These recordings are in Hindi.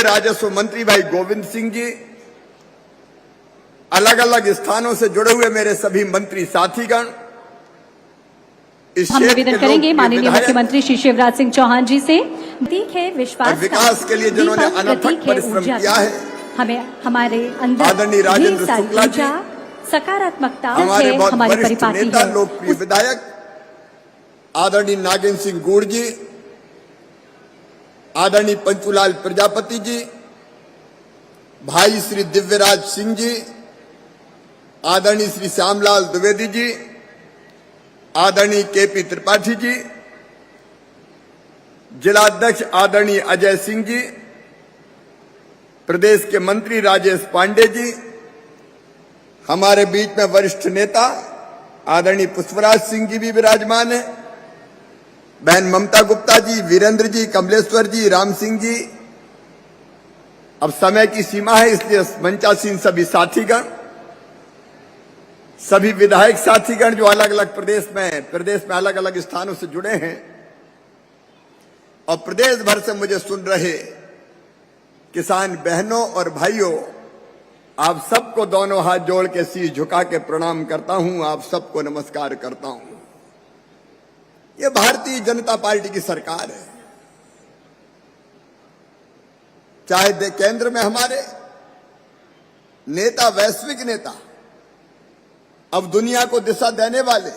राजस्व मंत्री भाई गोविंद सिंह जी, अलग अलग स्थानों से जुड़े हुए मेरे सभी मंत्री साथीगण, हम निवेदन करेंगे माननीय मुख्यमंत्री श्री शिवराज सिंह चौहान जी से, प्रतीक है विश्वास और विकास के लिए जिन्होंने अनथक परिश्रम किया है, हमें हमारे अंदर आदरणीय राजेंद्र शुक्ला जी, सकारात्मकता हमारे बहुत हमारी वरिष्ठ नेता, लोकप्रिय विधायक आदरणीय नागेंद्र सिंह गुड़ जी, आदरणीय पंचूलाल प्रजापति जी, भाई श्री दिव्यराज सिंह जी, आदरणीय श्री श्यामलाल द्विवेदी जी, आदरणीय केपी त्रिपाठी जी, जिलाध्यक्ष आदरणीय अजय सिंह जी, प्रदेश के मंत्री राजेश पांडे जी, हमारे बीच में वरिष्ठ नेता आदरणीय पुष्पराज सिंह जी भी विराजमान है, बहन ममता गुप्ता जी, वीरेंद्र जी, कमलेश्वर जी, राम सिंह जी। अब समय की सीमा है, इसलिए मंचासीन सभी साथीगण, सभी विधायक साथीगण जो अलग अलग प्रदेश में अलग अलग स्थानों से जुड़े हैं और प्रदेश भर से मुझे सुन रहे किसान बहनों और भाइयों, आप सबको दोनों हाथ जोड़ के शीश झुका के प्रणाम करता हूं, आप सबको नमस्कार करता हूं। ये भारतीय जनता पार्टी की सरकार है, चाहे केंद्र में हमारे नेता, वैश्विक नेता, अब दुनिया को दिशा देने वाले,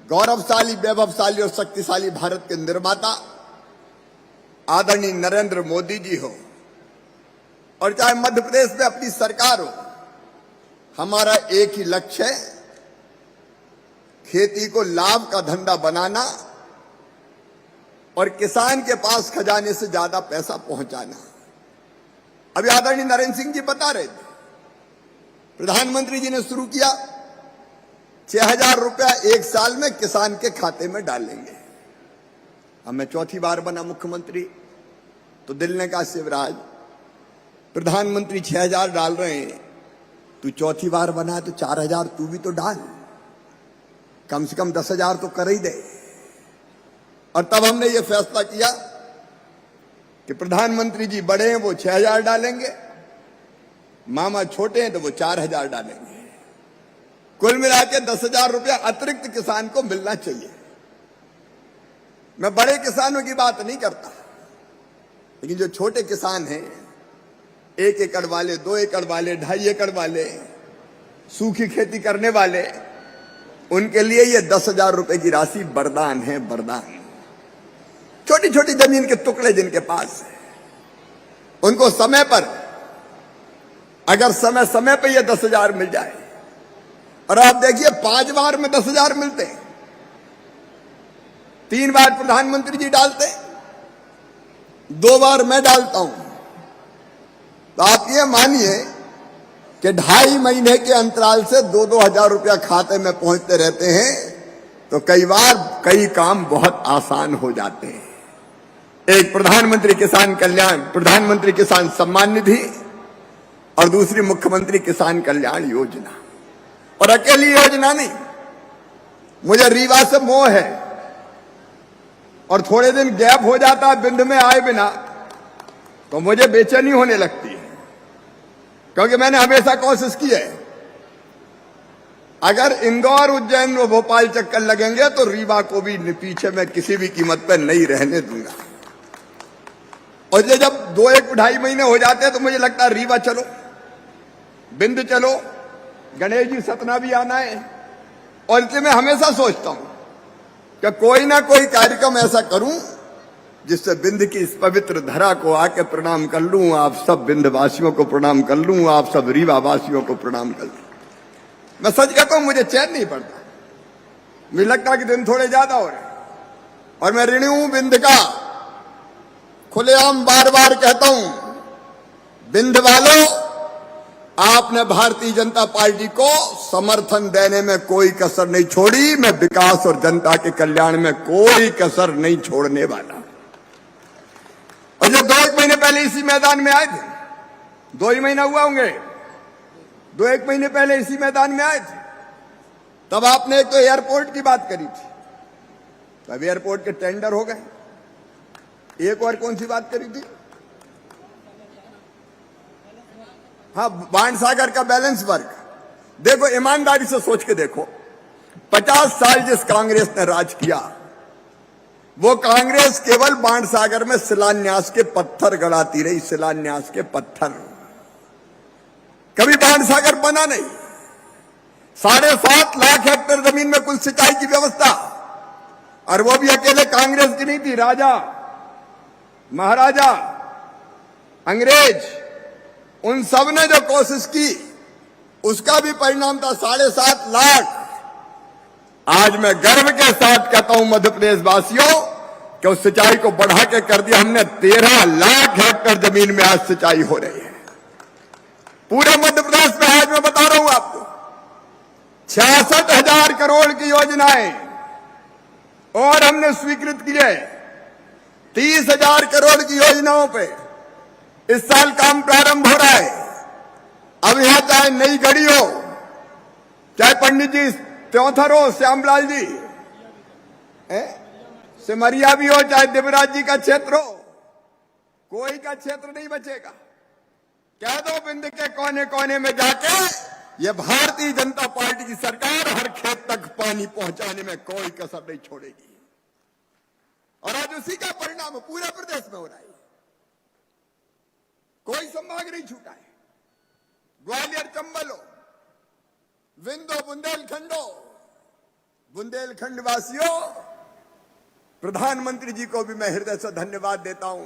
गौरवशाली, वैभवशाली और शक्तिशाली भारत के निर्माता आदरणीय नरेंद्र मोदी जी हो, और चाहे मध्य प्रदेश में अपनी सरकार हो, हमारा एक ही लक्ष्य है, खेती को लाभ का धंधा बनाना और किसान के पास खजाने से ज्यादा पैसा पहुंचाना। अभी आदरणीय नरेंद्र सिंह जी बता रहे थे, प्रधानमंत्री जी ने शुरू किया, 6,000 रुपया एक साल में किसान के खाते में डालेंगे। अब मैं चौथी बार बना मुख्यमंत्री, तो दिल ने कहा, शिवराज प्रधानमंत्री 6,000 डाल रहे हैं, तू चौथी बार बना है तो 4,000 तू भी तो डाल, कम से कम 10,000 तो कर ही दे। और तब हमने ये फैसला किया कि प्रधानमंत्री जी बड़े हैं, वो 6,000 डालेंगे, मामा छोटे हैं तो वो 4,000 डालेंगे। कुल मिला के 10,000 रुपया अतिरिक्त किसान को मिलना चाहिए। मैं बड़े किसानों की बात नहीं करता, लेकिन जो छोटे किसान हैं, 1 एकड़ वाले, 2 एकड़ वाले, 2.5 एकड़ वाले, सूखी खेती करने वाले, उनके लिए ये 10,000 रुपए की राशि वरदान है, वरदान। छोटी छोटी जमीन के टुकड़े जिनके पास है, उनको समय पर, अगर समय समय पर ये 10,000 मिल जाए, और आप देखिए 5 बार में 10,000 मिलते हैं, 3 बार प्रधानमंत्री जी डालते, 2 बार मैं डालता हूं, तो आप ये मानिए कि 2.5 महीने के अंतराल से 2-2 हजार रुपया खाते में पहुंचते रहते हैं, तो कई बार कई काम बहुत आसान हो जाते हैं। एक प्रधानमंत्री किसान सम्मान निधि और दूसरी मुख्यमंत्री किसान कल्याण योजना, और अकेली योजना नहीं, मुझे रीवा से मोह है, और थोड़े दिन गैप हो जाता है बिंद में आए बिना, तो मुझे बेचैनी होने लगती है, क्योंकि मैंने हमेशा कोशिश की है, अगर इंदौर, उज्जैन और भोपाल चक्कर लगेंगे तो रीवा को भी पीछे मैं किसी भी कीमत पर नहीं रहने दूंगा। और ये जब 2-1-2.5 महीने हो जाते हैं तो मुझे लगता है रीवा चलो, बिंद चलो, गणेश जी सतना भी आना है, और इसलिए मैं हमेशा सोचता हूं कि कोई ना कोई कार्यक्रम ऐसा करूं जिससे बिंद की इस पवित्र धरा को आके प्रणाम कर लूं, आप सब बिंद वासियों को प्रणाम कर लूं, आप सब रीवा वासियों को प्रणाम कर लूं। मैं सच कहता हूं, मुझे चैन नहीं पड़ता, मुझे लगता कि दिन थोड़े ज्यादा हो रहे, और मैं ऋणी हूं बिंद का, खुलेआम बार बार कहता हूं, बिंद वालों, आपने भारतीय जनता पार्टी को समर्थन देने में कोई कसर नहीं छोड़ी, मैं विकास और जनता के कल्याण में कोई कसर नहीं छोड़ने वाला। और जो 2-1 महीने पहले इसी मैदान में आए थे, 2 ही महीना हुआ होंगे, 2-1 महीने पहले इसी मैदान में आए थे, तब आपने एक तो एयरपोर्ट की बात करी थी, तब एयरपोर्ट के टेंडर हो गए, एक और कौन सी बात करी थी, हाँ, बाण सागर का बैलेंस वर्क देखो, ईमानदारी से सोच के देखो। 50 साल जिस कांग्रेस ने राज किया, वो कांग्रेस केवल बाण सागर में शिलान्यास के पत्थर गड़ाती रही, शिलान्यास के पत्थर। कभी बाण सागर बना नहीं। 7.5 लाख हेक्टेयर जमीन में कुल सिंचाई की व्यवस्था, और वो भी अकेले कांग्रेस की नहीं थी। राजा, महाराजा, अंग्रेज, उन सब ने जो कोशिश की, उसका भी परिणाम था 7.5 लाख। आज मैं गर्व के साथ कहता हूं मध्य प्रदेश वासियों कि उस सिंचाई को बढ़ा के कर दिया हमने। 13 लाख हेक्टेयर जमीन में आज सिंचाई हो रही है पूरे मध्य प्रदेश में। आज मैं बता रहा हूं आपको, 66,000 करोड़ की योजनाएं और हमने स्वीकृत किए। 30,000 करोड़ की योजनाओं पे इस साल काम प्रारंभ हो रहा है। अब यहां चाहे नई गढ़ी हो, चाहे पंडित जी त्योंथर हो, श्यामलाल जी सिमरिया भी हो, चाहे देवराज जी का क्षेत्र हो, कोई का क्षेत्र नहीं बचेगा। कह दो बिंद के कोने कोने में जाके, ये भारतीय जनता पार्टी की सरकार हर खेत तक पानी पहुंचाने में कोई कसर नहीं छोड़ेगी। और आज उसी का परिणाम पूरे प्रदेश में हो रहा है। कोई संभाग नहीं छूटा है। ग्वालियर, चंबल हो, विंध्य, बुंदेलखंड हो, बुंदेलखंड वासियों, प्रधानमंत्री जी को भी मैं हृदय से धन्यवाद देता हूं।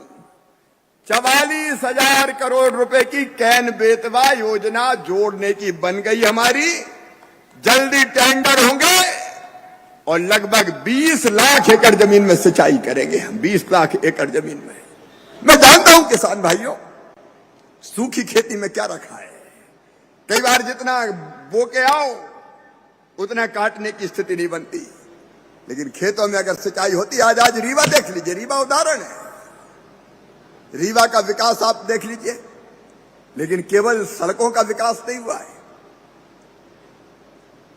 44,000 करोड़ रुपए की कैन बेतवा योजना जोड़ने की बन गई हमारी। जल्दी टेंडर होंगे और लगभग 20 लाख एकड़ जमीन में सिंचाई करेंगे हम। 20 लाख एकड़ जमीन में। मैं जानता हूं किसान भाइयों, सूखी खेती में क्या रखा है। कई बार जितना बो के आओ उतना काटने की स्थिति नहीं बनती, लेकिन खेतों में अगर सिंचाई होती। आज रीवा देख लीजिए, रीवा उदाहरण है। रीवा का विकास आप देख लीजिए, लेकिन केवल सड़कों का विकास नहीं हुआ है,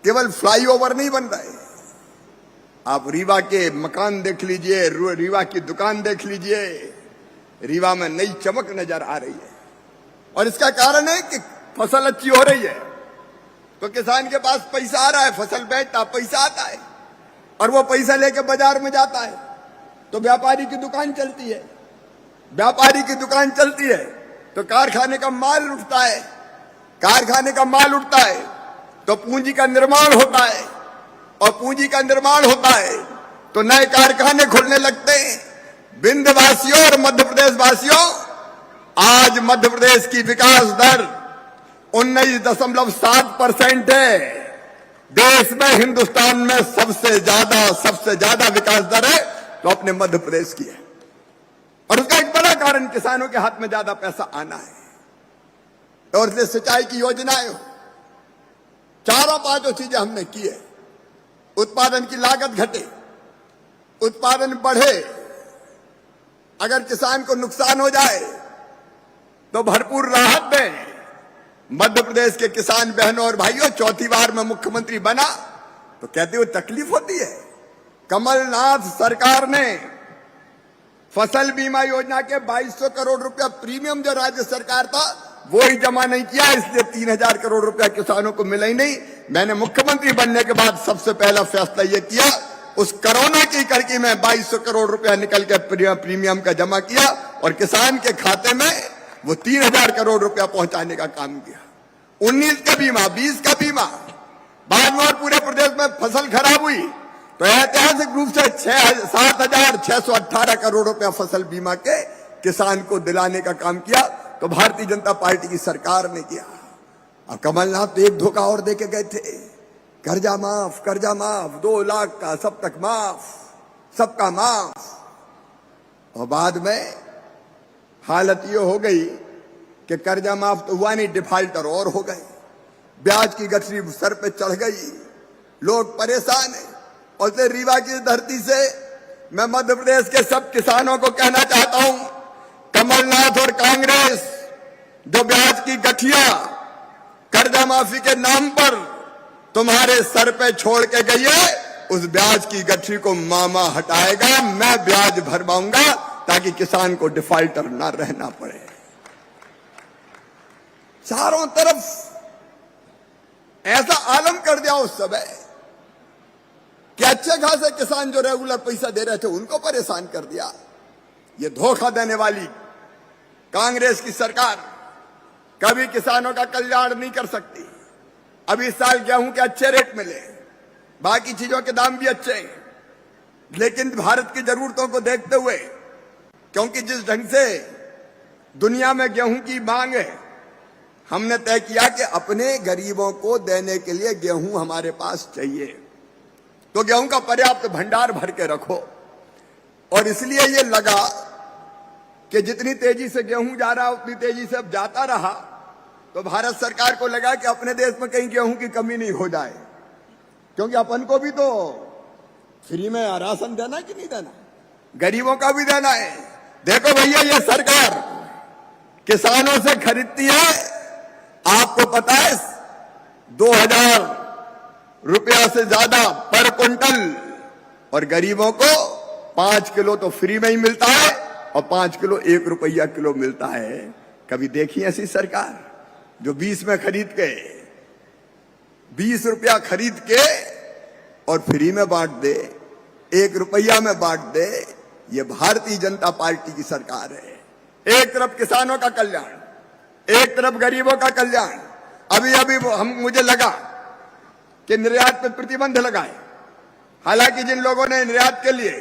केवल फ्लाईओवर नहीं बन रहे। आप रीवा के मकान देख लीजिए, रीवा की दुकान देख लीजिए, रीवा में नई चमक नजर आ रही है। और इसका कारण है कि फसल अच्छी हो रही है, तो किसान के पास पैसा आ रहा है, फसल बेचता, पैसा आता है, और वो पैसा लेके बाजार में जाता है, तो व्यापारी की दुकान चलती है। व्यापारी की दुकान चलती है तो कारखाने का माल उठता है, कारखाने का माल उठता है तो पूंजी का निर्माण होता है, और पूंजी का निर्माण होता है तो नए कारखाने खुलने लगते हैं। विंध्यवासियों और मध्य प्रदेश वासियों, आज मध्य प्रदेश की विकास दर 19.7% है। देश में, हिंदुस्तान में सबसे ज्यादा विकास दर है तो अपने मध्य प्रदेश की है। और उसका एक बड़ा कारण किसानों के हाथ में ज्यादा पैसा आना है। और इसलिए सिंचाई की योजनाएं, 4-5 चीजें हमने की है। उत्पादन की लागत घटे, उत्पादन बढ़े, अगर किसान को नुकसान हो जाए तो भरपूर राहत दें। मध्य प्रदेश के किसान बहनों और भाइयों, चौथी बार मैं मुख्यमंत्री बना तो कहते हुए तकलीफ होती है। कमलनाथ सरकार ने फसल बीमा योजना के 2200 करोड़ रुपया प्रीमियम जो राज्य सरकार था वो ही जमा नहीं किया, इसलिए 3,000 करोड़ रुपया किसानों को मिला ही नहीं। मैंने मुख्यमंत्री बनने के बाद सबसे पहला फैसला यह किया, उस कोरोना की कड़की में 2200 करोड़ रुपया निकल के प्रीमियम का जमा किया और किसान के खाते में वो 3,000 करोड़ रुपया पहुंचाने का काम किया। 19 का बीमा, 20 का बीमा, बाद में और पूरे प्रदेश में फसल खराब हुई तो ऐतिहासिक रूप से 7,618 करोड़ रुपया फसल बीमा के किसान को दिलाने का काम किया, तो भारतीय जनता पार्टी की सरकार ने किया। अब कमलनाथ तो एक धोखा और देके गए थे, कर्जा माफ, 2 लाख का सब तक माफ, सबका माफ। और बाद में हालत ये हो गई कि कर्जा माफ तो हुआ नहीं, डिफाल्टर और हो गए, ब्याज की गठरी सर पे चढ़ गई, लोग परेशान हैं। और फिर रीवा की धरती से मैं मध्य प्रदेश के सब किसानों को कहना चाहता हूं, कमलनाथ और कांग्रेस जो ब्याज की गठिया कर्जा माफी के नाम पर तुम्हारे सर पे छोड़ के गई है, उस ब्याज की गठरी को मामा हटाएगा, मैं ब्याज भरवाऊंगा ताकि किसान को डिफाल्टर ना रहना पड़े। चारों तरफ ऐसा आलम कर दिया उस समय कि अच्छे खासे किसान जो रेगुलर पैसा दे रहे थे उनको परेशान कर दिया। ये धोखा देने वाली कांग्रेस की सरकार कभी किसानों का कल्याण नहीं कर सकती। अब इस साल गेहूं के अच्छे रेट मिले, बाकी चीजों के दाम भी अच्छे हैं, लेकिन भारत की जरूरतों को देखते हुए, क्योंकि जिस ढंग से दुनिया में गेहूं की मांग है, हमने तय किया कि अपने गरीबों को देने के लिए गेहूं हमारे पास चाहिए, तो गेहूं का पर्याप्त भंडार भर के रखो। और इसलिए ये लगा कि जितनी तेजी से गेहूं जा रहा उतनी तेजी से अब जाता रहा, तो भारत सरकार को लगा कि अपने देश में कहीं गेहूं की कमी नहीं हो जाए, क्योंकि अपन को भी तो फ्री में राशन देना कि नहीं देना, गरीबों का भी देना है। देखो भैया, ये सरकार किसानों से खरीदती है, आपको पता है 2000 रुपया से ज्यादा पर क्विंटल, और गरीबों को 5 किलो तो फ्री में ही मिलता है और 5 किलो 1 रुपया किलो मिलता है। कभी देखी ऐसी सरकार जो 20 में खरीद के 20 रुपया खरीद के और फ्री में बांट दे, 1 रुपया में बांट दे। ये भारतीय जनता पार्टी की सरकार है। एक तरफ किसानों का कल्याण, एक तरफ गरीबों का कल्याण। अभी मुझे लगा कि निर्यात पर प्रतिबंध लगाए, हालांकि जिन लोगों ने निर्यात के लिए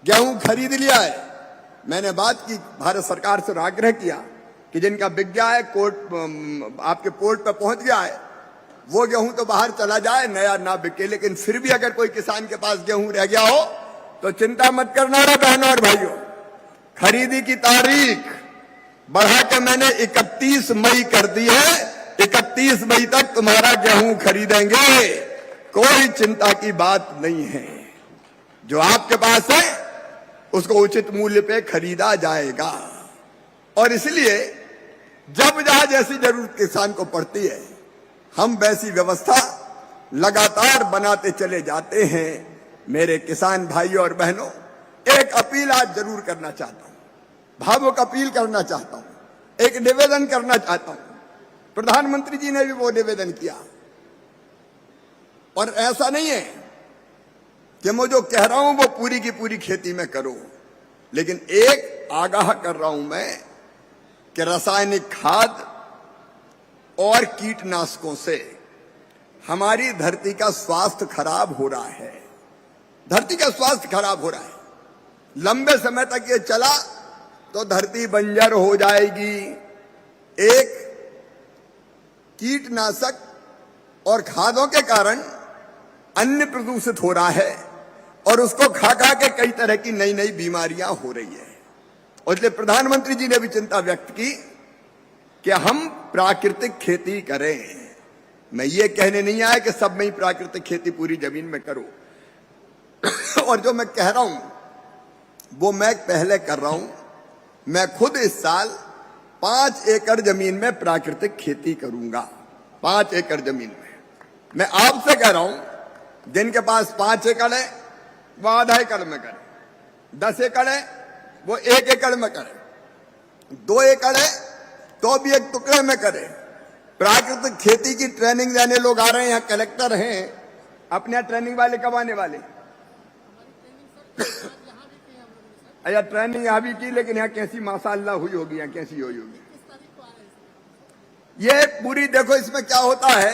गेहूं खरीद लिया है, मैंने बात की भारत सरकार से, आग्रह किया कि जिनका बिक गया है, आपके पोर्ट पर पहुंच गया है, वो गेहूं तो बाहर चला जाए, नया ना बिके, लेकिन फिर भी अगर कोई किसान के पास गेहूं रह गया हो तो चिंता मत करना रे बहनों और भाइयों, खरीदी की तारीख बढ़ा के मैंने 31 मई कर दी है। 31 मई तक तुम्हारा गेहूं खरीदेंगे, कोई चिंता की बात नहीं है। जो आपके पास है उसको उचित मूल्य पे खरीदा जाएगा। और इसलिए जब जहां जैसी जरूरत किसान को पड़ती है, हम वैसी व्यवस्था लगातार बनाते चले जाते हैं। मेरे किसान भाइयों और बहनों, एक अपील आज जरूर करना चाहता हूं, भावुक अपील करना चाहता हूं, एक निवेदन करना चाहता हूं। प्रधानमंत्री जी ने भी वो निवेदन किया, और ऐसा नहीं है कि मैं जो कह रहा हूं वो पूरी की पूरी खेती में करो, लेकिन एक आगाह कर रहा हूं मैं कि रासायनिक खाद और कीटनाशकों से हमारी धरती का स्वास्थ्य खराब हो रहा है। धरती का स्वास्थ्य खराब हो रहा है। लंबे समय तक ये चला तो धरती बंजर हो जाएगी। एक, कीटनाशक और खादों के कारण अन्न प्रदूषित हो रहा है, और उसको खा खा के कई तरह की नई नई बीमारियां हो रही है। और इसलिए प्रधानमंत्री जी ने भी चिंता व्यक्त की कि हम प्राकृतिक खेती करें। मैं ये कहने नहीं आया कि सब में ही प्राकृतिक खेती पूरी जमीन में करो, और जो मैं कह रहा हूं वो मैं पहले कर रहा हूं। मैं खुद इस साल 5 एकड़ जमीन में प्राकृतिक खेती करूंगा। 5 एकड़ जमीन में मैं आपसे कह रहा हूं, जिनके पास 5 एकड़ है वो आधा एकड़ में करे, 10 एकड़ है वो 1 एकड़ में करे, 2 एकड़ है तो भी एक टुकड़े में करे। प्राकृतिक खेती की ट्रेनिंग देने लोग आ रहे हैं, यहाँ कलेक्टर हैं, अपने यहाँ ट्रेनिंग वाले कब आने वाले? अच्छा, ट्रेनिंग यहाँ भी की, लेकिन यहाँ कैसी माशाअल्लाह हुई होगी, यहाँ कैसी हुई होगी ये पूरी। देखो इसमें क्या होता है,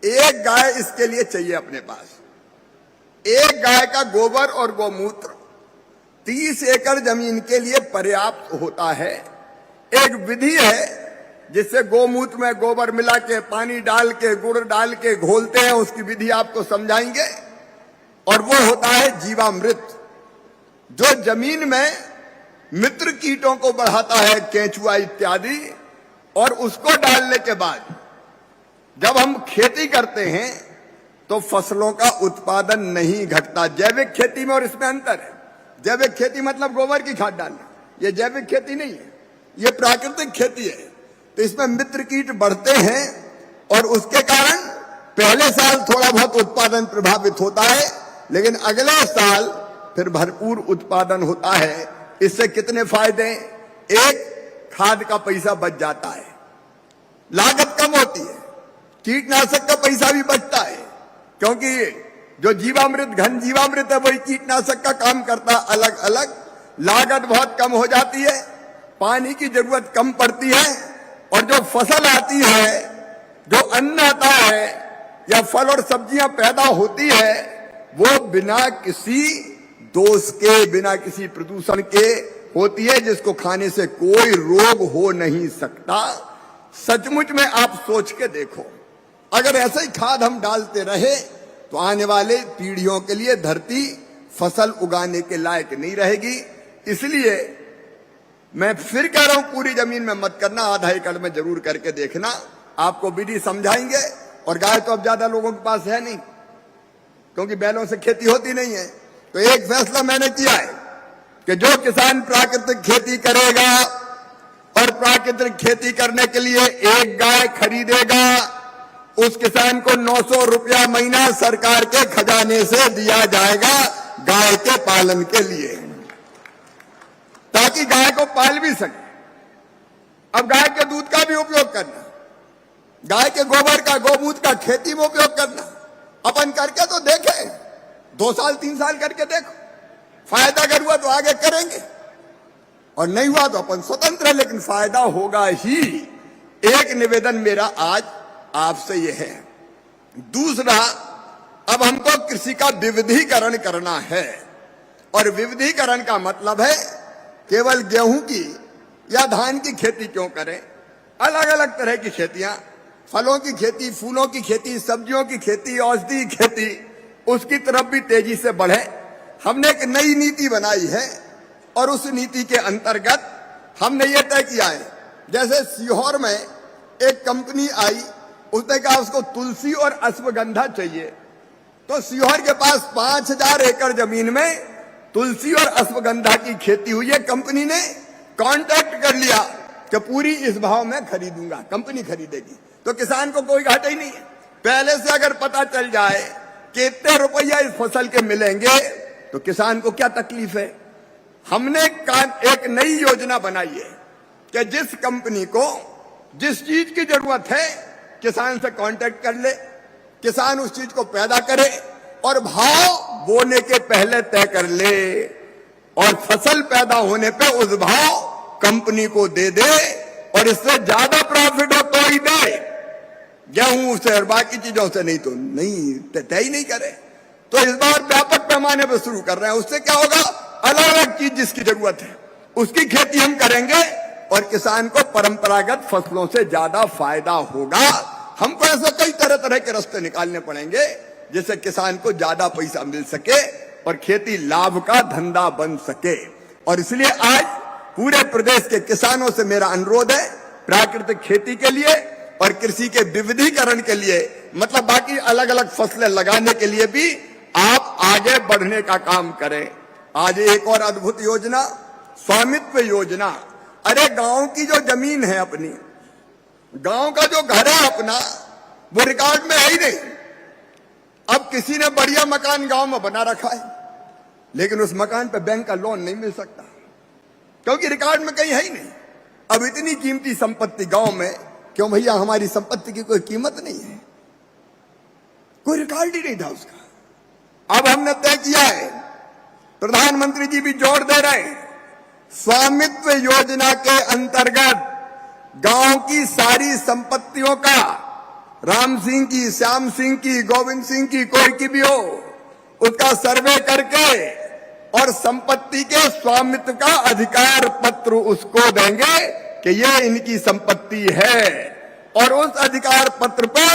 एक गाय इसके लिए चाहिए अपने पास। एक गाय का गोबर और गोमूत्र 30 एकड़ जमीन के लिए पर्याप्त होता है। एक विधि है जिससे गोमूत्र में गोबर मिला के, पानी डाल के, गुड़ डाल के घोलते हैं, उसकी विधि आपको समझाएंगे। और वो होता है जीवामृत, जो जमीन में मित्र कीटों को बढ़ाता है, केंचुआ इत्यादि। और उसको डालने के बाद जब हम खेती करते हैं तो फसलों का उत्पादन नहीं घटता। जैविक खेती में और इसमें अंतर है। जैविक खेती मतलब गोबर की खाद डालना, ये जैविक खेती नहीं है, ये प्राकृतिक खेती है। तो इसमें मित्र कीट बढ़ते हैं और उसके कारण पहले साल थोड़ा बहुत उत्पादन प्रभावित होता है, लेकिन अगले साल फिर भरपूर उत्पादन होता है। इससे कितने फायदे? एक, खाद का पैसा बच जाता है। लागत कम होती है, कीटनाशक का पैसा भी बचता है, क्योंकि जो जीवामृत घन जीवामृत है वही कीटनाशक का काम करता है। अलग अलग लागत बहुत कम हो जाती है, पानी की जरूरत कम पड़ती है, और जो फसल आती है, जो अन्न आता है या फल और सब्जियां पैदा होती है, वो बिना किसी दोष के, बिना किसी प्रदूषण के होती है, जिसको खाने से कोई रोग हो नहीं सकता। सचमुच में आप सोच के देखो, अगर ऐसे ही खाद हम डालते रहे तो आने वाले पीढ़ियों के लिए धरती फसल उगाने के लायक नहीं रहेगी। इसलिए मैं फिर कह रहा हूं, पूरी जमीन में मत करना, आधा एकड़ में जरूर करके देखना, आपको विधि समझाएंगे। और गाय तो अब ज्यादा लोगों के पास है नहीं, क्योंकि बैलों से खेती होती नहीं है। तो एक फैसला मैंने किया है कि जो किसान प्राकृतिक खेती करेगा और प्राकृतिक खेती करने के लिए एक गाय खरीदेगा, उस किसान को 900 रुपया महीना सरकार के खजाने से दिया जाएगा गाय के पालन के लिए, ताकि गाय को पाल भी सके। अब गाय के दूध का भी उपयोग करना, गाय के गोबर का, गोमूत्र का खेती में उपयोग करना। अपन करके तो देखें, 2 साल 3 साल करके देखो, फायदा अगर हुआ तो आगे करेंगे, और नहीं हुआ तो अपन स्वतंत्र है, लेकिन फायदा होगा ही। एक निवेदन मेरा आज आपसे यह है। दूसरा, अब हमको कृषि का विविधीकरण करना है, और विविधीकरण का मतलब है केवल गेहूं की या धान की खेती क्यों करें, अलग अलग तरह की खेतियां, फलों की खेती, फूलों की खेती, सब्जियों की खेती, औषधि खेती, उसकी तरफ भी तेजी से बढ़े। हमने एक नई नीति बनाई है, और उस नीति के अंतर्गत हमने ये तय किया है, जैसे सीहोर में एक कंपनी आई, उसने कहा उसको तुलसी और अश्वगंधा चाहिए, तो सीहोर के पास 5000 एकड़ जमीन में तुलसी और अश्वगंधा की खेती हुई है। कंपनी ने कांटेक्ट कर लिया कि पूरी इस भाव में खरीदूंगा, कंपनी खरीदेगी, तो किसान को कोई घाटा ही नहीं है। पहले से अगर पता चल जाए कि इतने रुपया इस फसल के मिलेंगे, तो किसान को क्या तकलीफ है। हमने एक नई योजना बनाई है कि जिस कंपनी को जिस चीज की जरूरत है, किसान से कांटेक्ट कर ले, किसान उस चीज को पैदा करे, और भाव बोने के पहले तय कर ले, और फसल पैदा होने पे उस भाव कंपनी को दे दे, और इससे ज्यादा प्रॉफिट हो तो ही दे, गेहूं से और बाकी चीजों से नहीं तो नहीं, तय ही नहीं करे। तो इस बार व्यापक पैमाने पर शुरू कर रहे हैं। उससे क्या होगा, अलग अलग चीज जिसकी जरूरत है उसकी खेती हम करेंगे, और किसान को परंपरागत फसलों से ज्यादा फायदा होगा। हमको ऐसे कई तरह तरह के रास्ते निकालने पड़ेंगे, जिससे किसान को ज्यादा पैसा मिल सके और खेती लाभ का धंधा बन सके। और इसलिए आज पूरे प्रदेश के किसानों से मेरा अनुरोध है, प्राकृतिक खेती के लिए और कृषि के विविधीकरण के लिए, मतलब बाकी अलग अलग फसलें लगाने के लिए भी आप आगे बढ़ने का काम करें। आज एक और अद्भुत योजना, स्वामित्व योजना। अरे गांव की जो जमीन है अपनी, गांव का जो घर है अपना, वो रिकॉर्ड में है ही नहीं। अब किसी ने बढ़िया मकान गांव में बना रखा है, लेकिन उस मकान पे बैंक का लोन नहीं मिल सकता, क्योंकि रिकॉर्ड में कहीं है ही नहीं। अब इतनी कीमती संपत्ति गांव में, क्यों भैया हमारी संपत्ति की कोई कीमत नहीं है, कोई रिकॉर्ड ही नहीं था उसका। अब हमने तय किया है, प्रधानमंत्री जी भी जोर दे रहे हैं, स्वामित्व योजना के अंतर्गत गांव की सारी संपत्तियों का, राम सिंह की, श्याम सिंह की, गोविंद सिंह की, कोई की भी हो, उसका सर्वे करके और संपत्ति के स्वामित्व का अधिकार पत्र उसको देंगे कि ये इनकी संपत्ति है, और उस अधिकार पत्र पे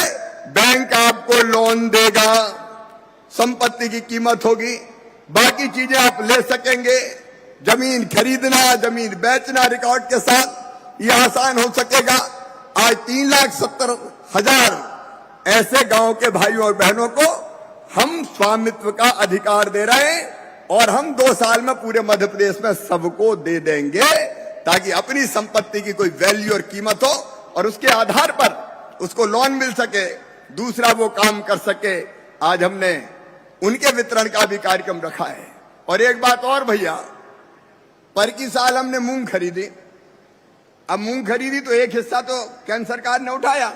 बैंक आपको लोन देगा। संपत्ति की कीमत होगी, बाकी चीजें आप ले सकेंगे, जमीन खरीदना, जमीन बेचना रिकॉर्ड के साथ ये आसान हो सकेगा। आज 3,70,000 ऐसे गांव के भाइयों और बहनों को हम स्वामित्व का अधिकार दे रहे हैं, और हम 2 साल में पूरे मध्य प्रदेश में सबको दे देंगे, ताकि अपनी संपत्ति की कोई वैल्यू और कीमत हो, और उसके आधार पर उसको लोन मिल सके, दूसरा वो काम कर सके। आज हमने उनके वितरण का भी कार्यक्रम रखा है। और एक बात और भैया, पर की साल हमने मूंग खरीदी, अब मूंग खरीदी तो एक हिस्सा तो केंद्र सरकार ने उठाया,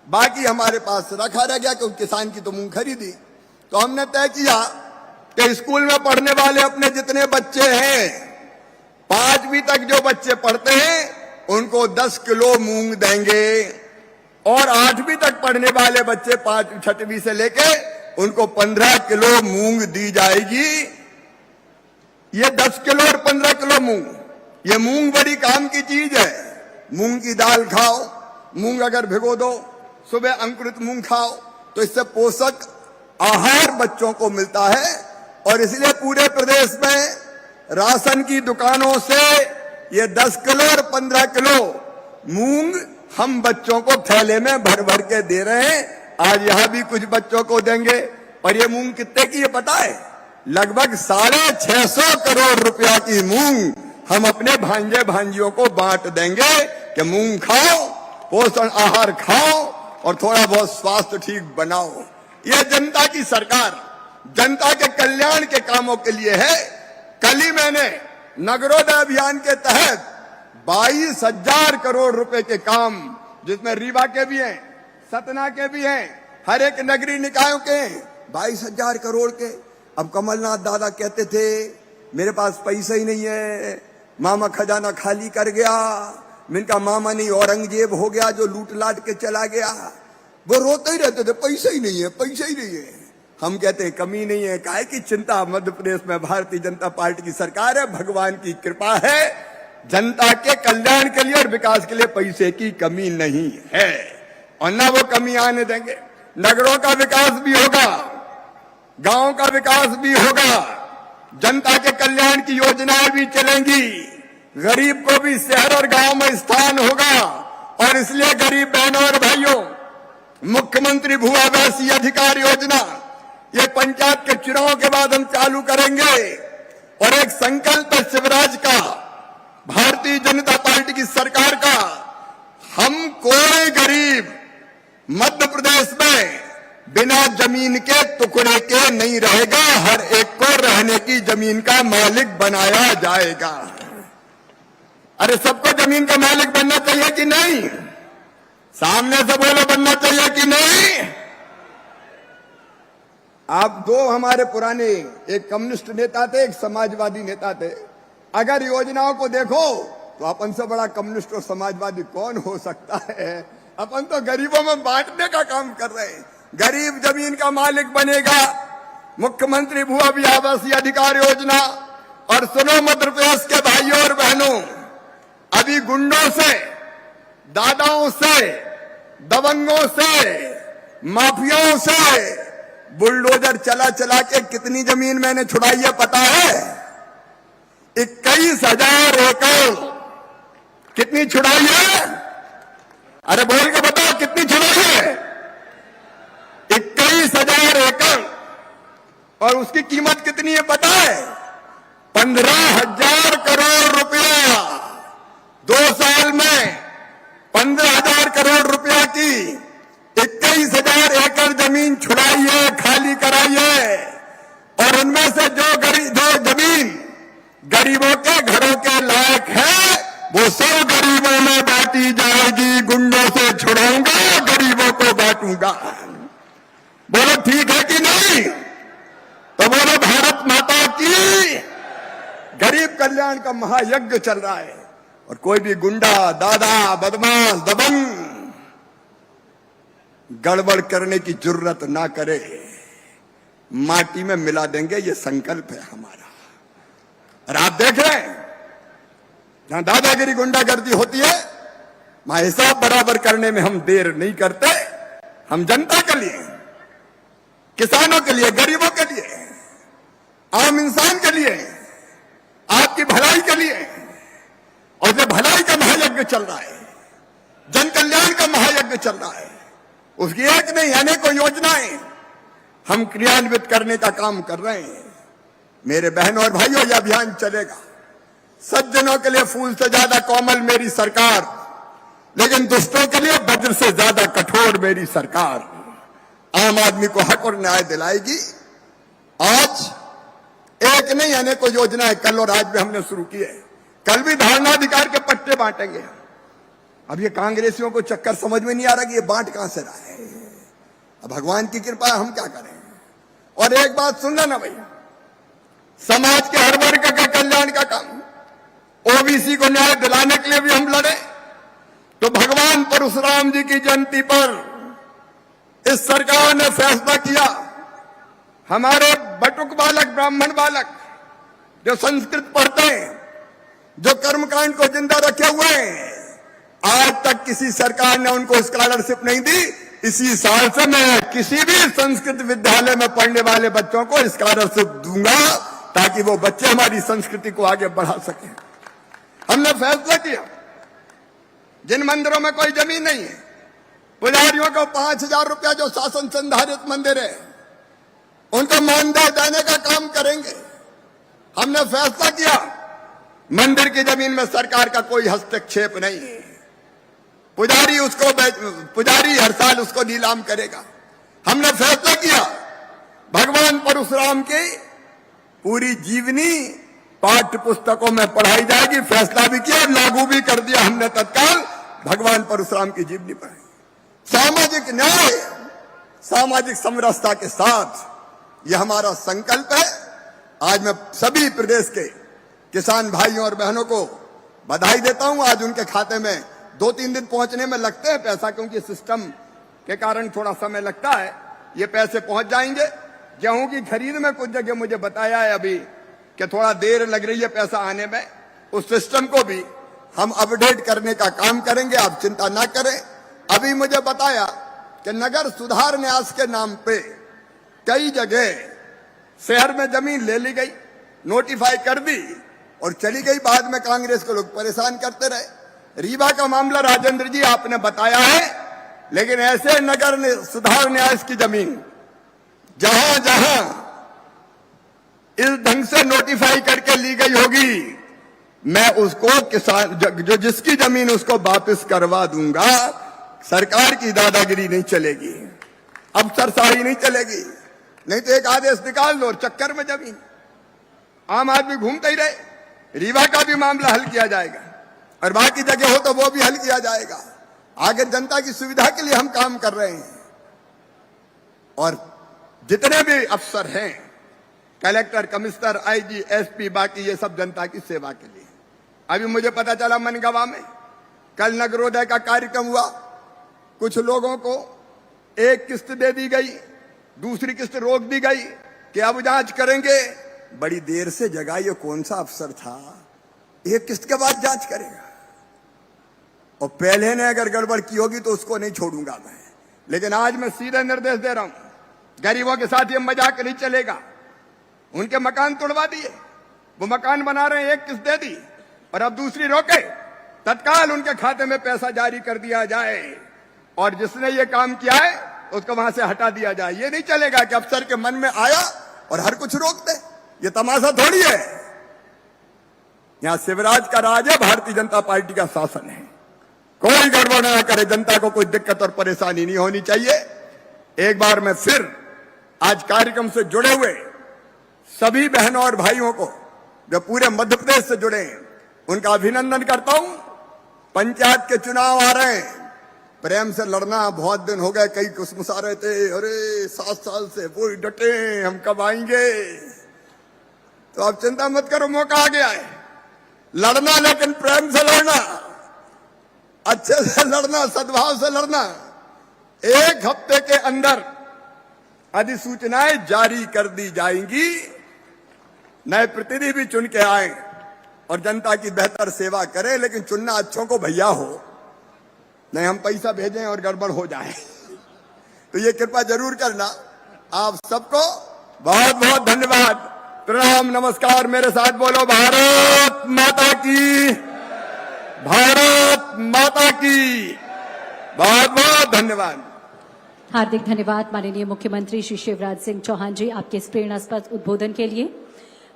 बाकी हमारे पास रखा रह गया क्योंकि किसान की तो मूंग खरीदी। तो हमने तय किया कि स्कूल में पढ़ने वाले अपने जितने बच्चे हैं, 5वीं तक जो बच्चे पढ़ते हैं उनको 10 किलो मूंग देंगे, और 8वीं तक पढ़ने वाले बच्चे 6वीं से लेके उनको 15 किलो मूंग दी जाएगी। ये 10 किलो और 15 किलो मूंग, ये मूंग बड़ी काम की चीज है। मूंग की दाल खाओ, मूंग अगर भिगो दो, सुबह अंकुरित मूंग खाओ, तो इससे पोषक आहार बच्चों को मिलता है। और इसलिए पूरे प्रदेश में राशन की दुकानों से ये 10 किलो और 15 किलो मूंग हम बच्चों को थैले में भर भर के दे रहे हैं। आज यहां भी कुछ बच्चों को देंगे। और ये मूंग कितने की है पता है? लगभग 650 करोड़ रुपया की मूंग हम अपने भांजे भांजियों को बांट देंगे कि मूंग खाओ, पोषण आहार खाओ और थोड़ा बहुत स्वास्थ्य ठीक बनाओ। यह जनता की सरकार जनता के कल्याण के कामों के लिए है। कल ही मैंने नगरोदय अभियान के तहत 22,000 करोड़ रुपए के काम, जिसमें रीवा के भी हैं, सतना के भी हैं, हर एक नगरीय निकायों के 22,000 करोड़ के। अब कमलनाथ दादा कहते थे मेरे पास पैसा ही नहीं है, मामा खजाना खाली कर गया। इनका मामा नहीं औरंगजेब हो गया जो लूट लाट के चला गया। वो रोते ही रहते थे पैसा ही नहीं है, पैसा ही नहीं है। हम कहते हैं कमी नहीं है, काहे की चिंता। मध्य प्रदेश में भारतीय जनता पार्टी की सरकार है, भगवान की कृपा है, जनता के कल्याण के लिए और विकास के लिए पैसे की कमी नहीं है और न वो कमी आने देंगे। नगरों का विकास भी होगा, गांव का विकास भी होगा, जनता के कल्याण की योजनाएं भी चलेंगी, गरीब को भी शहर और गांव में स्थान होगा। और इसलिए गरीब बहनों और भाइयों, मुख्यमंत्री भू आवासीय अधिकार योजना ये पंचायत के चुनाव के बाद हम चालू करेंगे। और एक संकल्प है शिवराज का, भारतीय जनता पार्टी की सरकार का, हम कोई गरीब मध्य प्रदेश में बिना जमीन के टुकड़े के नहीं रहेगा। हर एक को रहने की जमीन का मालिक बनाया जाएगा। अरे सबको जमीन का मालिक बनना चाहिए कि नहीं? सामने से बोलो, बनना चाहिए कि नहीं? आप दो हमारे पुराने, एक कम्युनिस्ट नेता थे, एक समाजवादी नेता थे। अगर योजनाओं को देखो तो अपन से बड़ा कम्युनिस्ट और समाजवादी कौन हो सकता है? अपन तो गरीबों में बांटने का काम कर रहे हैं। गरीब जमीन का मालिक बनेगा। मुख्यमंत्री भू आवासीय अधिकार योजना। और सुनो मध्य प्रदेश के भाइयों और बहनों, अभी गुंडों से, दादाओं से, दबंगों से, माफियाओं से बुलडोजर चला चला के कितनी जमीन मैंने छुड़ाई है पता है? 21,000 एकड़। कितनी छुड़ाई है? अरे बोल के बताओ कितनी छुड़ाई है? 21,000 एकड़। और उसकी कीमत कितनी है पता है? 15,000 करोड़ रुपया। 2 साल में 15,000 करोड़ रुपया की 21,000 एकड़ जमीन छुड़ाई है, खाली कराई है। और उनमें से जो जमीन गरीबों के घरों के लायक है वो सब गरीबों में बांटी जाएगी। गुंडों से छुड़ाऊंगा, गरीबों को बांटूंगा। बोलो ठीक है कि नहीं? तो बोलो भारत माता की। गरीब कल्याण का महायज्ञ चल रहा है और कोई भी गुंडा, दादा, बदमाश, दबंग गड़बड़ करने की जरूरत ना करे। माटी में मिला देंगे, ये संकल्प है हमारा। और आप देख रहे हैं जहां दादागिरी, गुंडागर्दी होती है, वहां हिसाब बराबर करने में हम देर नहीं करते। हम जनता के लिए, किसानों के लिए, गरीबों के लिए, आम इंसान के लिए, आपकी भलाई के लिए। और जो भलाई का महायज्ञ चल रहा है, जन कल्याण का महायज्ञ चल रहा है, उसकी एक नहीं अनेकों योजनाएं हम क्रियान्वित करने का काम कर रहे हैं। मेरे बहनों और भाइयों, यह अभियान चलेगा। सज्जनों के लिए फूल से ज्यादा कोमल मेरी सरकार, लेकिन दुष्टों के लिए वज्र से ज्यादा कठोर मेरी सरकार। आम आदमी को हक और न्याय दिलाएगी। आज एक नहीं अनेकों योजनाएं कल और आज भी हमने शुरू की है। कल भी धारणाधिकार के पट्टे बांटेंगे। अब ये कांग्रेसियों को चक्कर समझ में नहीं आ रहा कि ये बांट कहां से रहा है। अब भगवान की कृपा है, हम क्या करें। और एक बात सुन लेना भाई, समाज के हर वर्ग का कल्याण का काम, ओबीसी को न्याय दिलाने के लिए भी हम लड़े। तो भगवान परशुराम जी की जयंती पर इस सरकार ने फैसला किया, हमारे बटुक बालक, ब्राह्मण बालक जो संस्कृत पढ़ते हैं, जो कर्मकांड को जिंदा रखे हुए हैं, आज तक किसी सरकार ने उनको स्कॉलरशिप नहीं दी। इसी साल से मैं किसी भी संस्कृत विद्यालय में पढ़ने वाले बच्चों को स्कॉलरशिप दूंगा, ताकि वो बच्चे हमारी संस्कृति को आगे बढ़ा सकें। हमने फैसला किया, जिन मंदिरों में कोई जमीन नहीं है, पुजारियों को 5,000 रुपया जो शासन संधारित मंदिर है, उनको मानदेय देने का काम करेंगे। हमने फैसला किया, मंदिर की जमीन में सरकार का कोई हस्तक्षेप नहीं है। पुजारी हर साल उसको नीलाम करेगा। हमने फैसला किया, भगवान परशुराम की पूरी जीवनी पाठ्य पुस्तकों में पढ़ाई जाएगी। फैसला भी किया और लागू भी कर दिया हमने तत्काल, भगवान परशुराम की जीवनी पढ़ाई। सामाजिक न्याय, सामाजिक समरसता के साथ यह हमारा संकल्प है। आज मैं सभी प्रदेश के किसान भाइयों और बहनों को बधाई देता हूं। आज उनके खाते में 2-3 दिन पहुंचने में लगते हैं पैसा, क्योंकि सिस्टम के कारण थोड़ा समय लगता है। ये पैसे पहुंच जाएंगे। गेहूं की खरीद में कुछ जगह मुझे बताया है अभी कि थोड़ा देर लग रही है पैसा आने में। उस सिस्टम को भी हम अपडेट करने का काम करेंगे, आप चिंता ना करें। अभी मुझे बताया कि नगर सुधार न्यास के नाम पे कई जगह शहर में जमीन ले ली गई, नोटिफाई कर दी और चली गई। बाद में कांग्रेस को लोग परेशान करते रहे। रीवा का मामला राजेंद्र जी आपने बताया है, लेकिन ऐसे नगर सुधार न्यास की जमीन जहां जहां इस ढंग से नोटिफाई करके ली गई होगी, मैं उसको किसान जो जिसकी जमीन उसको वापस करवा दूंगा। सरकार की दादागिरी नहीं चलेगी, अफसरशाही नहीं चलेगी। नहीं तो एक आदेश निकाल दो और चक्कर में जमीन, आम आदमी घूमते ही रहे। रीवा का भी मामला हल किया जाएगा और बाकी जगह हो तो वो भी हल किया जाएगा। आगे जनता की सुविधा के लिए हम काम कर रहे हैं। और जितने भी अफसर हैं, कलेक्टर, कमिश्नर, आईजी, एसपी, बाकी ये सब जनता की सेवा के लिए। अभी मुझे पता चला मनगवा में कल नगरोदय का कार्यक्रम हुआ। कुछ लोगों को एक किस्त दे दी गई, दूसरी किस्त रोक दी गई कि अब जांच करेंगे। बड़ी देर से जगा, ये कौन सा अफसर था, एक किस्त के बाद जांच करेगा। और पहले ने अगर गड़बड़ की होगी तो उसको नहीं छोड़ूंगा मैं। लेकिन आज मैं सीधे निर्देश दे रहा हूं, गरीबों के साथ ये मजाक नहीं चलेगा। उनके मकान तोड़वा दिए, वो मकान बना रहे हैं, एक किस्त दे दी और अब दूसरी रोके, तत्काल उनके खाते में पैसा जारी कर दिया जाए और जिसने ये काम किया है उसको वहां से हटा दिया जाए। ये नहीं चलेगा कि अफसर के मन में आया और हर कुछ रोक दे। ये तमाशा थोड़ी है। यहां शिवराज का राज है, भारतीय जनता पार्टी का शासन है। कोई गड़बड़ ना करे, जनता को कोई दिक्कत और परेशानी नहीं होनी चाहिए। एक बार मैं फिर आज कार्यक्रम से जुड़े हुए सभी बहनों और भाइयों को जो पूरे मध्य प्रदेश से जुड़े हैं, उनका अभिनंदन करता हूं। पंचायत के चुनाव आ रहे हैं, प्रेम से लड़ना। बहुत दिन हो गए, कई कुसमुसा रहे थे, अरे 7 साल से वो डटे, हम कब आएंगे। तो आप चिंता मत करो, मौका आ गया है लड़ना, लेकिन प्रेम से लड़ना, अच्छे से लड़ना, सद्भाव से लड़ना। 1 हफ्ते के अंदर अधिसूचनाएं जारी कर दी जाएंगी। नए प्रतिनिधि भी चुन के आए और जनता की बेहतर सेवा करें, लेकिन चुनना अच्छों को भैया हो, नहीं हम पैसा भेजें और गड़बड़ हो जाए। तो ये कृपा जरूर करना। आप सबको बहुत बहुत धन्यवाद, प्रणाम, नमस्कार। मेरे साथ बोलो, भारत माता की, भारत माता की। बहुत बहुत धन्यवाद। हार्दिक धन्यवाद माननीय मुख्यमंत्री श्री शिवराज सिंह चौहान जी, आपके इस प्रेरणास्पद उद्बोधन के लिए।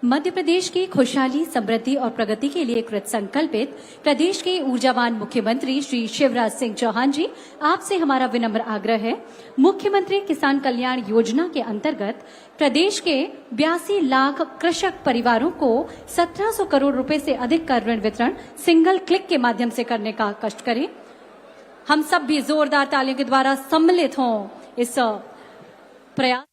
मध्य प्रदेश की खुशहाली, समृद्धि और प्रगति के लिए कृत संकल्पित प्रदेश के ऊर्जावान मुख्यमंत्री श्री शिवराज सिंह चौहान जी, आपसे हमारा विनम्र आग्रह है, मुख्यमंत्री किसान कल्याण योजना के अंतर्गत प्रदेश के 82 लाख कृषक परिवारों को 1700 करोड़ रुपए से अधिक का ऋण वितरण सिंगल क्लिक के माध्यम से करने का कष्ट करें। हम सब भी जोरदार तालियों के द्वारा सम्मिलित हों इस प्रयास